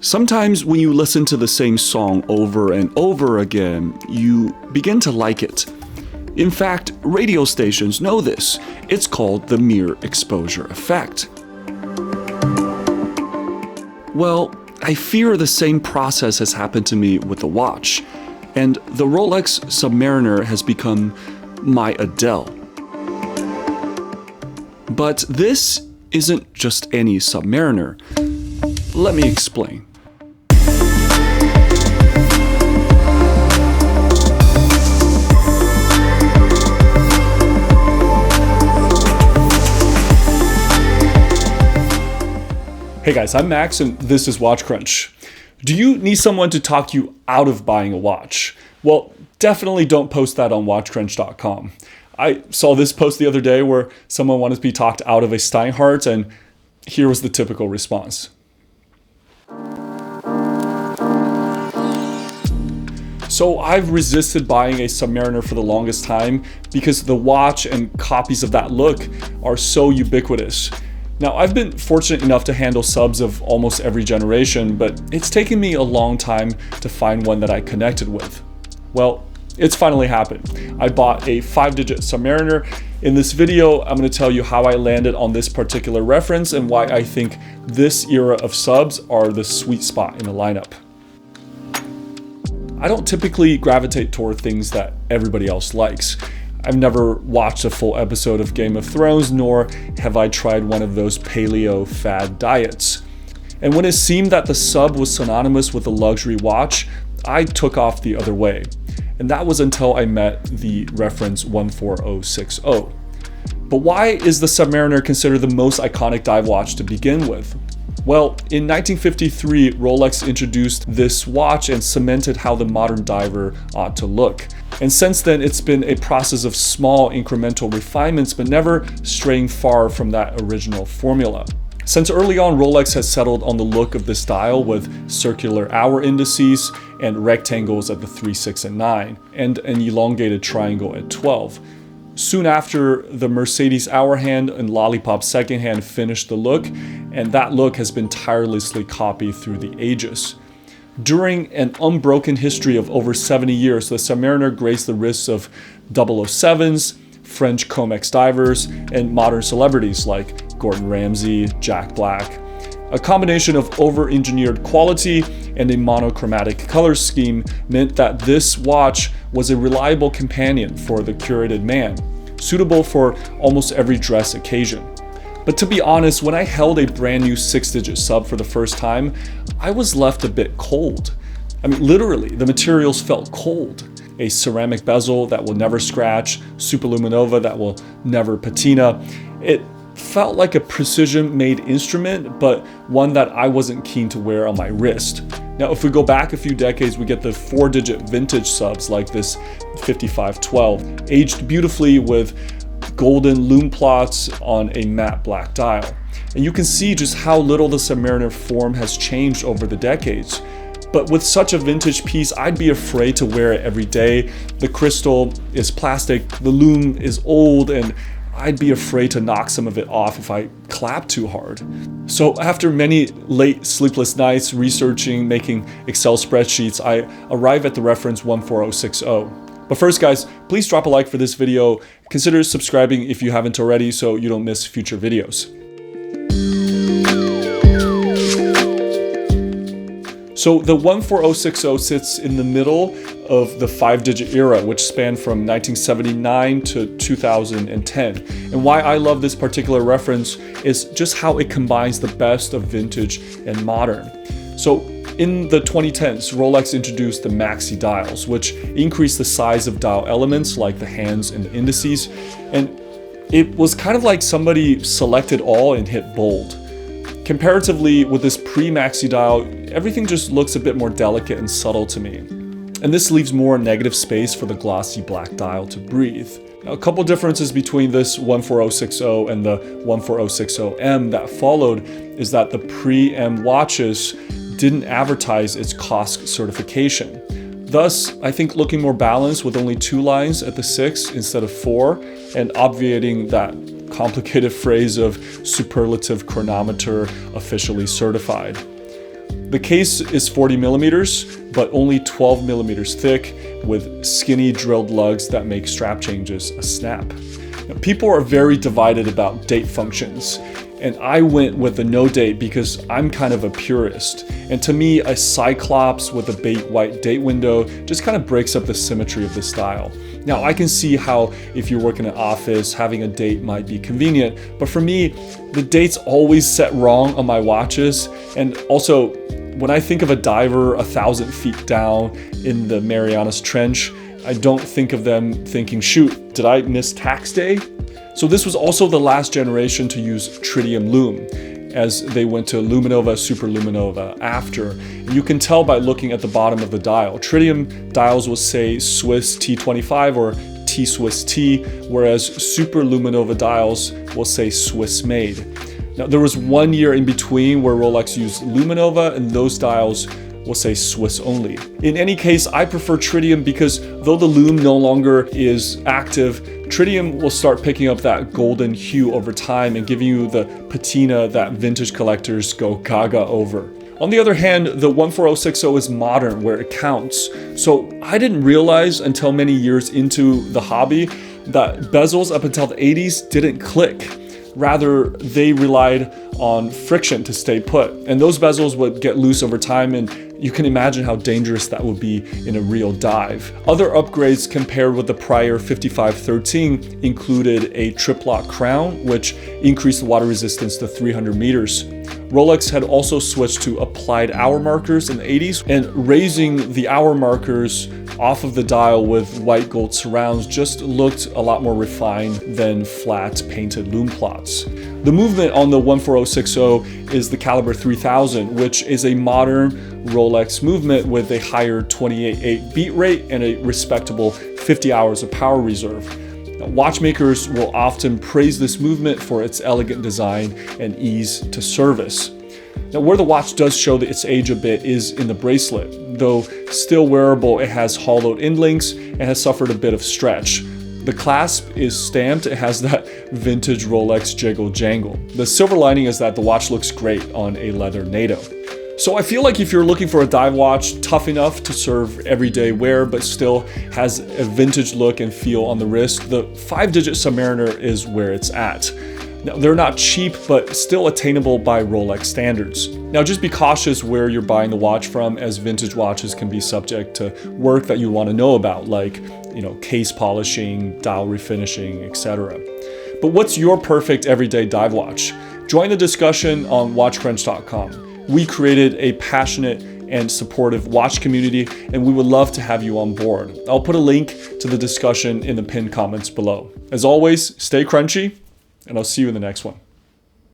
Sometimes when you listen to the same song over and over again, you begin to like it. In fact, radio stations know this. It's called the mere exposure effect. Well, I fear the same process has happened to me with the watch, and the Rolex Submariner has become my Adele. But this isn't just any Submariner. Let me explain. Hey guys, I'm Max and this is Watch Crunch. Do you need someone to talk you out of buying a watch? Well, definitely don't post that on watchcrunch.com. I saw this post the other day where someone wanted to be talked out of a Steinhardt, and here was the typical response. So I've resisted buying a Submariner for the longest time because the watch and copies of that look are so ubiquitous. Now, I've been fortunate enough to handle subs of almost every generation, but it's taken me a long time to find one that I connected with. Well, it's finally happened. I bought a 5-digit Submariner. In this video, I'm going to tell you how I landed on this particular reference and why I think this era of subs are the sweet spot in the lineup. I don't typically gravitate toward things that everybody else likes. I've never watched a full episode of Game of Thrones, nor have I tried one of those paleo fad diets. And when it seemed that the sub was synonymous with a luxury watch, I took off the other way. And that was until I met the reference 14060. But why is the Submariner considered the most iconic dive watch to begin with? Well, in 1953, Rolex introduced this watch and cemented how the modern diver ought to look. And since then, it's been a process of small incremental refinements, but never straying far from that original formula. Since early on, Rolex has settled on the look of this dial with circular hour indices and rectangles at the 3, 6, and 9, and an elongated triangle at 12. Soon after, the Mercedes hour hand and Lollipop second hand finished the look, and that look has been tirelessly copied through the ages. During an unbroken history of over 70 years, the Submariner graced the wrists of 007s, French Comex divers, and modern celebrities like Gordon Ramsay, Jack Black. A combination of over-engineered quality and a monochromatic color scheme meant that this watch was a reliable companion for the curated man, suitable for almost every dress occasion. But to be honest, when I held a brand new 6-digit sub for the first time, I was left a bit cold. I mean, literally, the materials felt cold. A ceramic bezel that will never scratch, superluminova that will never patina. It felt like a precision-made instrument, but one that I wasn't keen to wear on my wrist. Now, if we go back a few decades, we get the 4-digit vintage subs like this 5512, aged beautifully with golden lume plots on a matte black dial. And you can see just how little the Submariner form has changed over the decades. But with such a vintage piece, I'd be afraid to wear it every day. The crystal is plastic, the lume is old, and I'd be afraid to knock some of it off if I clap too hard. So after many late sleepless nights researching, making Excel spreadsheets, I arrive at the reference 14060. But first guys, please drop a like for this video. Consider subscribing if you haven't already so you don't miss future videos. So the 14060 sits in the middle of the 5-digit era, which spanned from 1979 to 2010. And why I love this particular reference is just how it combines the best of vintage and modern. So in the 2010s, Rolex introduced the Maxi Dials, which increased the size of dial elements like the hands and the indices. And it was kind of like somebody selected all and hit bold. Comparatively, with this pre-Maxi dial, everything just looks a bit more delicate and subtle to me. And this leaves more negative space for the glossy black dial to breathe. Now, a couple differences between this 14060 and the 14060M that followed is that the pre-M watches didn't advertise its COSC certification. Thus, I think looking more balanced with only 2 lines at the 6 instead of 4, and obviating that complicated phrase of superlative chronometer officially certified. The case is 40 millimeters, but only 12 millimeters thick, with skinny drilled lugs that make strap changes a snap. Now, people are very divided about date functions, and I went with a no date because I'm kind of a purist. And to me, a cyclops with a beige white date window just kind of breaks up the symmetry of the style. Now, I can see how if you work in an office, having a date might be convenient, but for me, the date's always set wrong on my watches. And also, when I think of a diver 1,000 feet down in the Marianas Trench, I don't think of them thinking, shoot, did I miss tax day? So this was also the last generation to use tritium lume, as they went to luminova, superluminova after. And you can tell by looking at the bottom of the dial. Tritium dials will say Swiss T25 or T Swiss T, whereas superluminova dials will say Swiss made. Now, there was 1 year in between where Rolex used luminova, and those dials will say Swiss only. In any case, I prefer tritium because though the lume no longer is active, tritium will start picking up that golden hue over time and giving you the patina that vintage collectors go gaga over. On the other hand, the 14060 is modern where it counts. So I didn't realize until many years into the hobby that bezels up until the 80s didn't click. Rather, they relied on friction to stay put. And those bezels would get loose over time, and you can imagine how dangerous that would be in a real dive. Other upgrades compared with the prior 5513 included a triplock crown, which increased the water resistance to 300 meters. Rolex had also switched to applied hour markers in the 80s, and raising the hour markers off of the dial with white gold surrounds just looked a lot more refined than flat painted lume plots. The movement on the 14060 is the caliber 3000, which is a modern Rolex movement with a higher 28.8 beat rate and a respectable 50 hours of power reserve. Watchmakers will often praise this movement for its elegant design and ease to service. Now, where the watch does show its age a bit is in the bracelet. Though still wearable, it has hollowed end links and has suffered a bit of stretch. The clasp is stamped. It has that vintage Rolex jiggle jangle. The silver lining is that the watch looks great on a leather NATO. So I feel like if you're looking for a dive watch tough enough to serve everyday wear but still has a vintage look and feel on the wrist, the 5-digit Submariner is where it's at. Now, they're not cheap, but still attainable by Rolex standards. Now, just be cautious where you're buying the watch from, as vintage watches can be subject to work that you want to know about, like, case polishing, dial refinishing, etc. But what's your perfect everyday dive watch? Join the discussion on watchcrunch.com. We created a passionate and supportive watch community, and we would love to have you on board. I'll put a link to the discussion in the pinned comments below. As always, stay crunchy, and I'll see you in the next one.